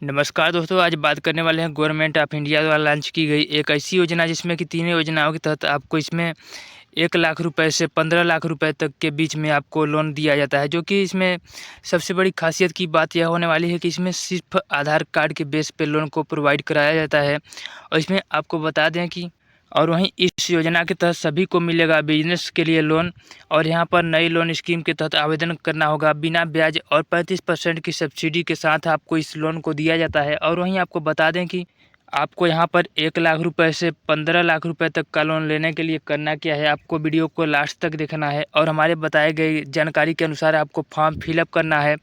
नमस्कार दोस्तों, आज बात करने वाले हैं गवर्नमेंट ऑफ इंडिया द्वारा लॉन्च की गई एक ऐसी योजना जिसमें कि तीनों योजनाओं के तहत आपको इसमें 1 लाख रुपए से 15 लाख रुपए तक के बीच में आपको लोन दिया जाता है। जो कि इसमें सबसे बड़ी खासियत की बात यह होने वाली है कि इसमें सिर्फ आधार कार्ड के बेस पे लोन को प्रोवाइड कराया जाता है। और इसमें आपको बता दें कि और वहीं इस योजना के तहत सभी को मिलेगा बिजनेस के लिए लोन। और यहाँ पर नई लोन स्कीम के तहत आवेदन करना होगा बिना ब्याज और 35% की सब्सिडी के साथ आपको इस लोन को दिया जाता है। और वहीं आपको बता दें कि आपको यहाँ पर 1 लाख रुपए से 15 लाख रुपए तक का लोन लेने के लिए करना क्या है, आपको वीडियो को लास्ट तक देखना है और हमारे बताए गए जानकारी के अनुसार आपको फॉर्म फिलअप करना है।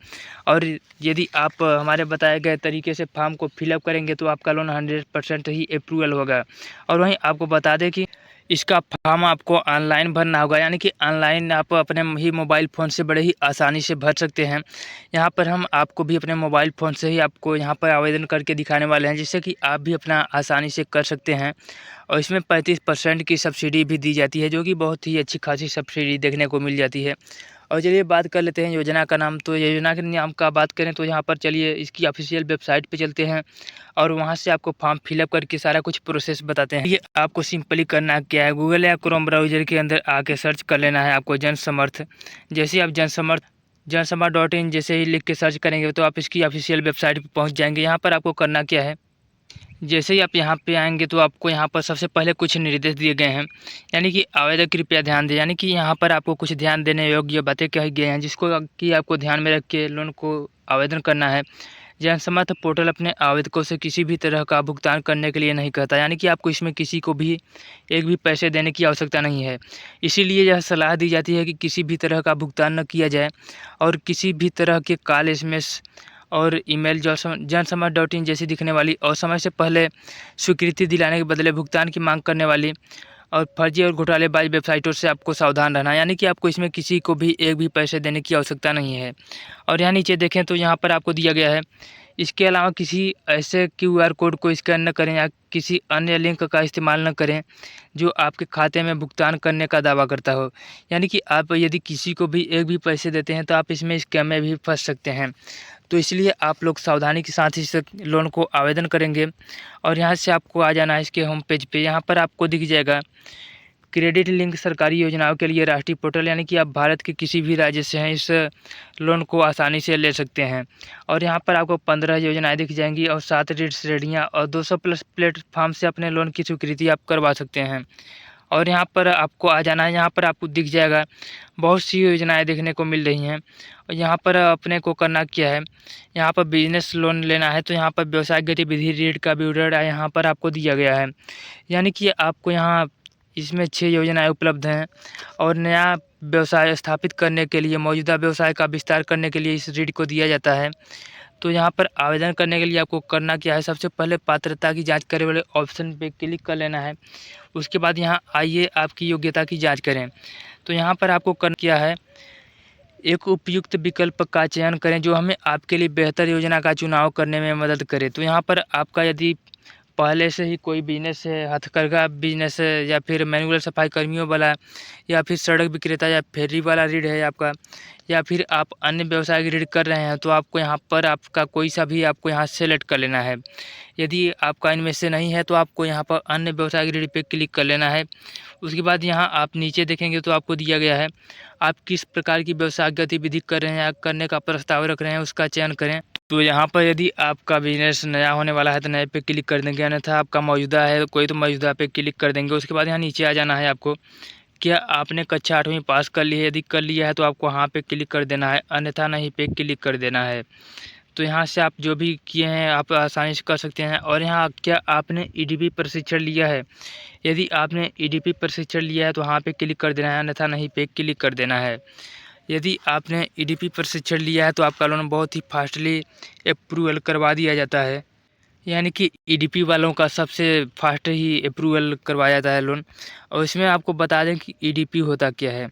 और यदि आप हमारे बताए गए तरीके से फॉर्म को फिलअप करेंगे तो आपका लोन 100% ही अप्रूवल होगा। और वहीं आपको बता दें कि इसका फॉर्म आपको ऑनलाइन भरना होगा, यानी कि ऑनलाइन आप अपने ही मोबाइल फ़ोन से बड़े ही आसानी से भर सकते हैं। यहाँ पर हम आपको भी अपने मोबाइल फ़ोन से ही आपको यहाँ पर आवेदन करके दिखाने वाले हैं, जिससे कि आप भी अपना आसानी से कर सकते हैं। और इसमें 35% की सब्सिडी भी दी जाती है, जो कि बहुत ही अच्छी खासी सब्सिडी देखने को मिल जाती है। और चलिए बात कर लेते हैं योजना का नाम। तो योजना के नाम का बात करें तो यहाँ पर चलिए इसकी ऑफिशियल वेबसाइट पे चलते हैं और वहाँ से आपको फॉर्म फिलअप करके सारा कुछ प्रोसेस बताते हैं। ये आपको सिंपली करना क्या है, गूगल या क्रोम ब्राउज़र के अंदर आके सर्च कर लेना है आपको जनसमर्थ। जैसे ही आप जनसमर्थ.in जैसे ही लिख के सर्च करेंगे तो आप इसकी ऑफिशियल वेबसाइट पर पहुँच जाएंगे। यहाँ पर आपको करना क्या है, जैसे ही आप यहाँ पे आएंगे तो आपको यहाँ पर सबसे पहले कुछ निर्देश दिए गए हैं, यानी कि आवेदक कृपया ध्यान दें। यानी कि यहाँ पर आपको कुछ ध्यान देने योग्य बातें कही गए हैं, जिसको कि आपको ध्यान में रख के लोन को आवेदन करना है। जनसमर्थ पोर्टल अपने आवेदकों से किसी भी तरह का भुगतान करने के लिए नहीं कहता, यानी कि आपको इसमें किसी को भी एक भी पैसे देने की आवश्यकता नहीं है। इसीलिए यह सलाह दी जाती है कि किसी भी तरह का भुगतान न किया जाए और किसी भी तरह के कॉल, एसएमएस और ईमेल जनसमर्थ.in जैसी दिखने वाली और समय से पहले स्वीकृति दिलाने के बदले भुगतान की मांग करने वाली और फर्जी और घोटालेबाज वेबसाइटों से आपको सावधान रहना, यानी कि आपको इसमें किसी को भी एक भी पैसे देने की आवश्यकता नहीं है। और यहाँ नीचे देखें तो यहाँ पर आपको दिया गया है, इसके अलावा किसी ऐसे क्यूआर कोड को स्कैन न करें या किसी अन्य लिंक का इस्तेमाल न करें जो आपके खाते में भुगतान करने का दावा करता हो। यानी कि आप यदि किसी को भी एक भी पैसे देते हैं तो आप इसमें स्कैम में भी फंस सकते हैं। तो इसलिए आप लोग सावधानी के साथ इस लोन को आवेदन करेंगे। और यहाँ से आपको आ जाना है इसके होम पेज पे। यहाँ पर आपको दिख जाएगा क्रेडिट लिंक सरकारी योजनाओं के लिए राष्ट्रीय पोर्टल, यानी कि आप भारत के किसी भी राज्य से हैं इस लोन को आसानी से ले सकते हैं। और यहाँ पर आपको 15 योजनाएं दिख जाएंगी और 7 ऋण श्रेणियाँ और 200 प्लस प्लेटफॉर्म से अपने लोन की स्वीकृति आप करवा सकते हैं। और यहाँ पर आपको आ जाना है, यहाँ पर आपको दिख जाएगा बहुत सी योजनाएं देखने को मिल रही हैं। और यहाँ पर अपने को करना क्या है, यहाँ पर बिजनेस लोन लेना है तो यहाँ पर व्यवसाय गतिविधि ऋण का विवरण यहाँ पर आपको दिया गया है। यानी कि आपको यहाँ इसमें 6 योजनाएं उपलब्ध हैं और नया व्यवसाय स्थापित करने के लिए, मौजूदा व्यवसाय का विस्तार करने के लिए इस ऋण को दिया जाता है। तो यहाँ पर आवेदन करने के लिए आपको करना क्या है, सबसे पहले पात्रता की जांच करने वाले ऑप्शन पे क्लिक कर लेना है। उसके बाद यहाँ आइए आपकी योग्यता की जांच करें। तो यहाँ पर आपको करना क्या है, एक उपयुक्त विकल्प का चयन करें जो हमें आपके लिए बेहतर योजना का चुनाव करने में मदद करे। तो यहाँ पर आपका यदि पहले से ही कोई बिजनेस है, हथकरघा बिजनेस है या फिर मैनुअल सफाई कर्मियों वाला या फिर सड़क विक्रेता या फेरी वाला ऋण है आपका, या फिर आप अन्य व्यवसाय ऋण कर रहे हैं, तो आपको यहाँ पर आपका कोई सा भी आपको यहाँ सेलेक्ट कर लेना है। यदि आपका इनमें से नहीं है तो आपको यहाँ पर अन्य व्यवसाय ऋण पे क्लिक कर लेना है। उसके बाद यहाँ आप नीचे देखेंगे तो आपको दिया गया है आप किस प्रकार की व्यवसाय गतिविधि कर रहे हैं या करने का प्रस्ताव रख रहे हैं, उसका चयन करें। तो यहाँ पर यदि आपका बिजनेस नया होने वाला है तो नए पे क्लिक कर देंगे, अन्यथा आपका मौजूदा है कोई तो मौजूदा पे क्लिक कर देंगे। उसके बाद यहाँ नीचे आ जाना है आपको, क्या आपने कक्षा 8वीं पास कर ली है, यदि कर लिया है तो आपको यहाँ पे क्लिक कर देना है, अन्यथा नहीं पे क्लिक कर देना है। तो यहाँ से आप जो भी किए हैं आप आसानी से कर सकते हैं। और यहाँ क्या आपने ईडीपी प्रशिक्षण लिया है, यदि आपने ईडीपी प्रशिक्षण लिया है तो वहाँ पे क्लिक कर देना है, अन्यथा नहीं पे क्लिक कर देना है। यदि आपने ईडीपी प्रशिक्षण लिया है तो आपका लोन बहुत ही फास्टली अप्रूवल करवा दिया जाता है, यानी कि ईडीपी वालों का सबसे फास्ट ही अप्रूवल करवाया जाता है लोन। और इसमें आपको बता दें कि ईडीपी होता क्या है।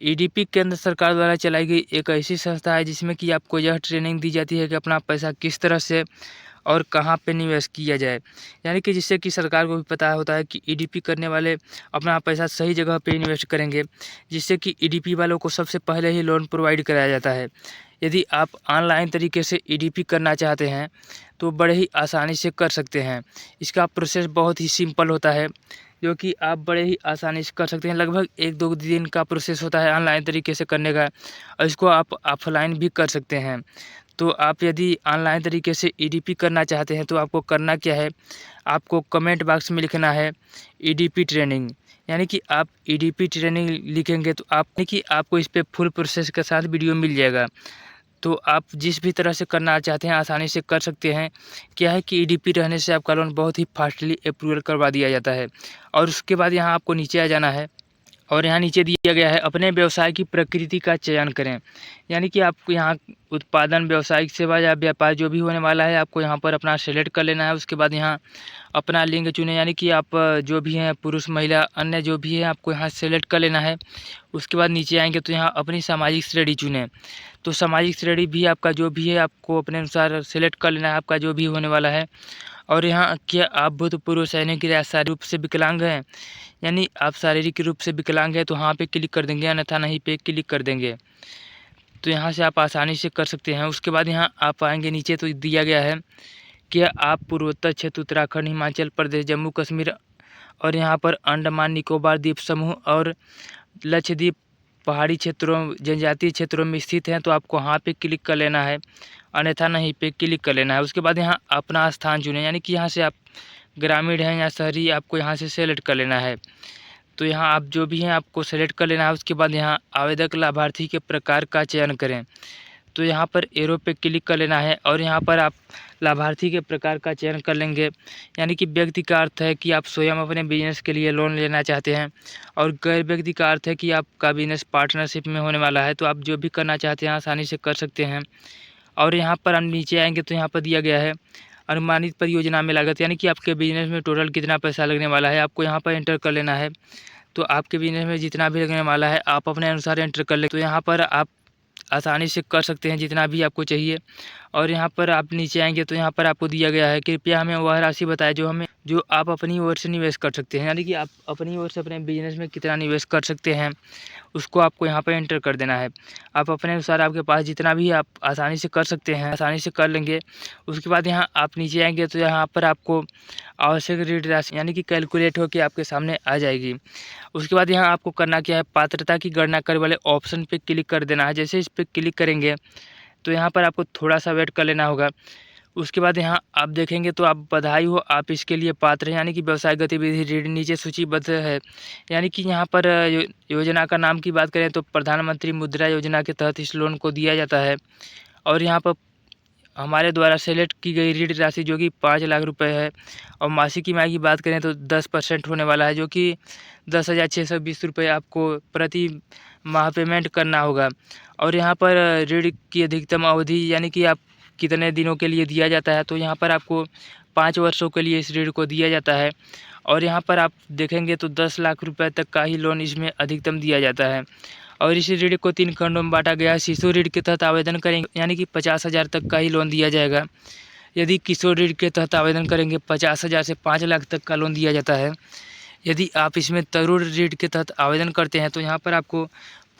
ईडीपी केंद्र सरकार द्वारा चलाई गई एक ऐसी संस्था है जिसमें कि आपको यह ट्रेनिंग दी जाती है कि अपना पैसा किस तरह से और कहाँ पे निवेश किया जाए। यानी कि जिससे कि सरकार को भी पता होता है कि ईडीपी करने वाले अपना पैसा सही जगह पे इन्वेस्ट करेंगे, जिससे कि ईडीपी वालों को सबसे पहले ही लोन प्रोवाइड कराया जाता है। यदि आप ऑनलाइन तरीके से ईडीपी करना चाहते हैं तो बड़े ही आसानी से कर सकते हैं। इसका प्रोसेस बहुत ही सिंपल होता है, जो कि आप बड़े ही आसानी से कर सकते हैं। लगभग 1-2 दिन का प्रोसेस होता है ऑनलाइन तरीके से करने का, और इसको आप ऑफलाइन भी कर सकते हैं। तो आप यदि ऑनलाइन तरीके से ईडीपी करना चाहते हैं तो आपको करना क्या है, आपको कमेंट बॉक्स में लिखना है ईडीपी ट्रेनिंग। यानी कि आप ईडीपी ट्रेनिंग लिखेंगे तो आपको इस पे फुल प्रोसेस के साथ वीडियो मिल जाएगा। तो आप जिस भी तरह से करना चाहते हैं आसानी से कर सकते हैं। क्या है कि ईडीपी रहने से आपका लोन बहुत ही फास्टली अप्रूवल करवा दिया जाता है। और उसके बाद यहाँ आपको नीचे आ जाना है, और यहाँ नीचे दिया गया है अपने व्यवसाय की प्रकृति का चयन करें। यानी कि आपको यहाँ उत्पादन, व्यावसायिक सेवा या व्यापार जो भी होने वाला है आपको यहाँ पर अपना सेलेक्ट कर लेना है। उसके बाद यहाँ अपना लिंग चुनें, यानी कि आप जो भी हैं पुरुष, महिला, अन्य जो भी है आपको यहाँ सेलेक्ट कर लेना है। उसके बाद नीचे आएंगे तो यहाँ अपनी सामाजिक श्रेणी चुनें। तो सामाजिक श्रेणी भी आपका जो भी है आपको अपने अनुसार सेलेक्ट कर लेना है, आपका जो भी होने वाला है। और यहाँ क्या आप भूतपूर्व सैनिक या शारीरिक रूप से विकलांग हैं, यानी आप शारीरिक रूप से विकलांग हैं तो यहाँ पे क्लिक कर देंगे, अन्यथा नहीं पे क्लिक कर देंगे। तो यहाँ से आप आसानी से कर सकते हैं। उसके बाद यहाँ आप आएंगे नीचे तो दिया गया है कि आप पूर्वोत्तर क्षेत्र, उत्तराखंड, हिमाचल प्रदेश, जम्मू कश्मीर और यहाँ पर अंडमान निकोबार द्वीप समूह और लक्षद्वीप पहाड़ी क्षेत्रों, जनजातीय क्षेत्रों में स्थित हैं तो आपको यहाँ पे क्लिक कर लेना है, अन्यथा नहीं पे क्लिक कर लेना है। उसके बाद यहाँ अपना स्थान चुनें, यानी कि यहाँ से आप ग्रामीण हैं या शहरी, आपको यहाँ से सेलेक्ट कर लेना है। तो यहाँ आप जो भी हैं आपको सेलेक्ट कर लेना है। उसके बाद यहाँ आवेदक लाभार्थी के प्रकार का चयन करें, तो यहाँ पर एरो पे क्लिक कर लेना है और यहाँ पर आप लाभार्थी के प्रकार का चयन कर लेंगे। यानी कि व्यक्ति का अर्थ है कि आप स्वयं अपने बिजनेस के लिए लोन लेना चाहते हैं, और गैर व्यक्ति का अर्थ है कि आपका बिजनेस पार्टनरशिप में होने वाला है। तो आप जो भी करना चाहते हैं आसानी से कर सकते हैं। और यहाँ पर हम नीचे आएंगे तो यहाँ पर दिया गया है अनुमानित परियोजना में लागत, यानी कि आपके बिजनेस में टोटल कितना पैसा लगने वाला है आपको यहाँ पर एंटर कर लेना है। तो आपके बिजनेस में जितना भी लगने वाला है आप अपने अनुसार एंटर कर ले, तो यहाँ पर आप आसानी से कर सकते हैं जितना भी आपको चाहिए। और यहाँ पर आप नीचे आएंगे तो यहाँ पर आपको दिया गया है कृपया हमें वह राशि बताएं जो आप अपनी ओर से निवेश कर सकते हैं, यानी कि आप अपनी ओर से अपने बिजनेस में कितना निवेश कर सकते हैं उसको आपको यहाँ पर एंटर कर देना है। आप अपने अनुसार आपके पास जितना भी आप आसानी से कर सकते हैं आसानी से कर लेंगे। उसके बाद यहाँ आप नीचे आएंगे तो यहाँ पर आपको आवश्यक ऋण राशि यानी कि कैलकुलेट होकर आपके सामने आ जाएगी। उसके बाद यहाँ आपको करना क्या है, पात्रता की गणना करने वाले ऑप्शन पे क्लिक कर देना है। जैसे इस पर क्लिक करेंगे तो यहाँ पर आपको थोड़ा सा वेट कर लेना होगा। उसके बाद यहाँ आप देखेंगे तो आप बधाई हो, आप इसके लिए पात्र हैं, यानी कि व्यवसाय गतिविधि ऋण नीचे सूचीबद्ध है। यानी कि यहाँ पर योजना का नाम की बात करें तो प्रधानमंत्री मुद्रा योजना के तहत इस लोन को दिया जाता है। और यहाँ पर हमारे द्वारा सेलेक्ट की गई ऋण राशि जो कि 5 लाख रुपए है, और मासिक ईएमआई की बात करें तो 10% होने वाला है, जो कि 10,620 रुपये आपको प्रति माह पेमेंट करना होगा। और यहाँ पर ऋण की अधिकतम अवधि यानी कि आप कितने दिनों के लिए दिया जाता है, तो यहाँ पर आपको 5 वर्षों के लिए इस ऋण को दिया जाता है। और यहाँ पर आप देखेंगे तो 10 लाख रुपये तक का ही लोन इसमें अधिकतम दिया जाता है। और इस ऋण को 3 खंडों में बांटा गया है। शिशु ऋण के तहत आवेदन करेंगे यानी कि 50,000 तक का ही लोन दिया जाएगा। यदि किशोर ऋण के तहत आवेदन करेंगे 50,000 से 5 लाख तक का लोन दिया जाता है। यदि आप इसमें तरुण ऋण के तहत आवेदन करते हैं तो यहाँ पर आपको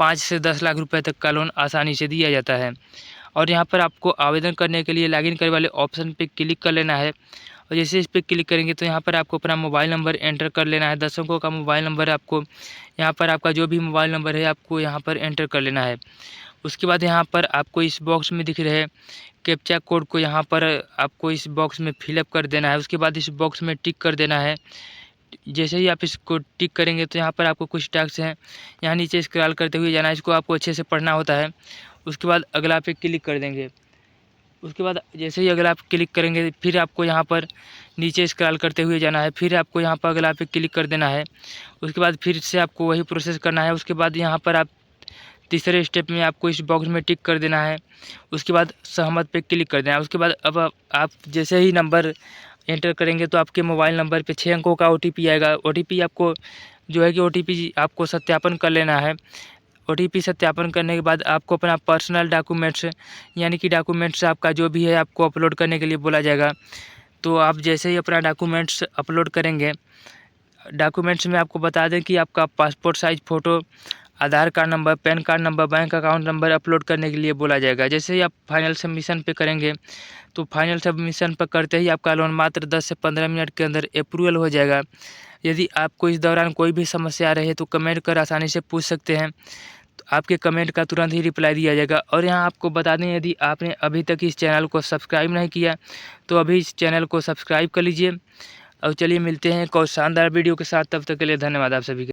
5 से 10 लाख रुपए तक का लोन आसानी से दिया जाता है। और यहाँ पर आपको आवेदन करने के लिए लॉगिन करने वाले ऑप्शन पे क्लिक कर लेना है, और जैसे इस पर क्लिक करेंगे तो यहाँ पर आपको अपना मोबाइल नंबर एंटर कर लेना है। 10 अंकों का मोबाइल नंबर आपको यहाँ पर आपका जो भी मोबाइल नंबर है आपको यहाँ पर एंटर कर लेना है। उसके बाद यहाँ पर आपको इस बॉक्स में दिख रहे कैप्चा कोड को यहाँ पर आपको इस बॉक्स में फिलअप कर देना है। उसके बाद इस बॉक्स में टिक कर देना है। जैसे ही आप इसको टिक करेंगे तो यहाँ पर आपको कुछ टैक्स हैं, यहाँ नीचे स्क्रॉल करते हुए जाना है, इसको आपको अच्छे से पढ़ना होता है। उसके बाद अगला पे क्लिक कर देंगे। उसके बाद जैसे ही अगला आप क्लिक करेंगे फिर आपको यहाँ पर नीचे स्क्रॉल करते हुए जाना है, फिर आपको यहाँ पर अगला पे क्लिक कर देना है। उसके बाद फिर से आपको वही प्रोसेस करना है। उसके बाद यहाँ पर आप तीसरे स्टेप में आपको इस बॉक्स में टिक कर देना है। उसके बाद सहमत पे क्लिक कर देना है। उसके बाद अब आप जैसे ही नंबर एंटर करेंगे तो आपके मोबाइल नंबर पे 6 अंकों का OTP आएगा। OTP आपको जो है कि OTP आपको सत्यापन कर लेना है। OTP सत्यापन करने के बाद आपको अपना पर्सनल डॉक्यूमेंट्स यानी कि डॉक्यूमेंट्स आपका जो भी है आपको अपलोड करने के लिए बोला जाएगा। तो आप जैसे ही अपना डॉक्यूमेंट्स अपलोड करेंगे, डॉक्यूमेंट्स में आपको बता दें कि आपका passport size photo, Aadhaar card number, PAN card number, bank account number upload करने के लिए बोला जाएगा। जैसे ही आप फाइनल सबमिशन पे करेंगे, तो फाइनल सबमिशन पर करते ही आपका लोन मात्र 10 से 15 मिनट के अंदर अप्रूवल हो जाएगा। यदि आपको इस दौरान कोई भी समस्या रहे तो कमेंट कर आसानी से पूछ सकते हैं, तो आपके कमेंट का तुरंत ही रिप्लाई दिया जाएगा। और यहाँ आपको बता दें, यदि आपने अभी तक इस चैनल को सब्सक्राइब नहीं किया तो अभी इस चैनल को सब्सक्राइब कर लीजिए। और चलिए मिलते हैं एक और शानदार वीडियो के साथ, तब तक के लिए धन्यवाद आप सभी का।